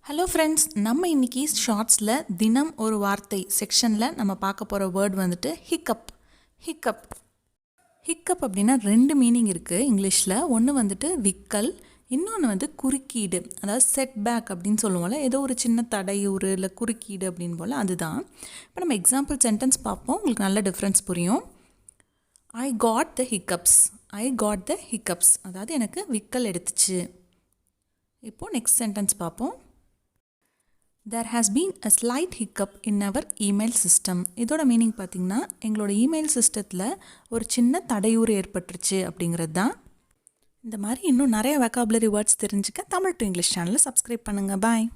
Hello friends, நம்ம இன்றைக்கி ஷார்ட்ஸில் தினம் ஒரு வார்த்தை செக்ஷனில் நம்ம பார்க்க போகிற வேர்ட் வந்துட்டு ஹிக்கப். ஹிக்கப் ஹிக்கப் அப்படின்னா ரெண்டு மீனிங் இருக்குது இங்கிலீஷில். ஒன்று வந்துட்டு விக்கல், இன்னொன்று வந்து குறுக்கீடு, அதாவது செட்பேக் அப்படின்னு சொல்லுவோம்ல, ஏதோ ஒரு சின்ன தடையூறு இல்லை குறுக்கீடு அப்படின்னு போல், அதுதான். இப்போ நம்ம எக்ஸாம்பிள் சென்டென்ஸ் பார்ப்போம், உங்களுக்கு நல்ல டிஃப்ரென்ஸ் புரியும். I got the hiccups. I got the hiccups, அதாவது எனக்கு விக்கல் எடுத்துச்சு. இப்போது நெக்ஸ்ட் சென்டென்ஸ் பார்ப்போம். There has been a slight hiccup in our email system. இதோட மீனிங் பார்த்திங்கன்னா, எங்களோட இமெயில் சிஸ்டத்தில் ஒரு சின்ன தடையூறு ஏற்பட்டுருச்சு அப்படிங்கிறது தான். இந்த மாதிரி இன்னும் நிறைய வெக்காபுலரி வேர்ட்ஸ் தெரிஞ்சுக்க தமிழ் டு இங்கிலீஷ் சேனலை சப்ஸ்கிரைப் பண்ணுங்கள். பாய்.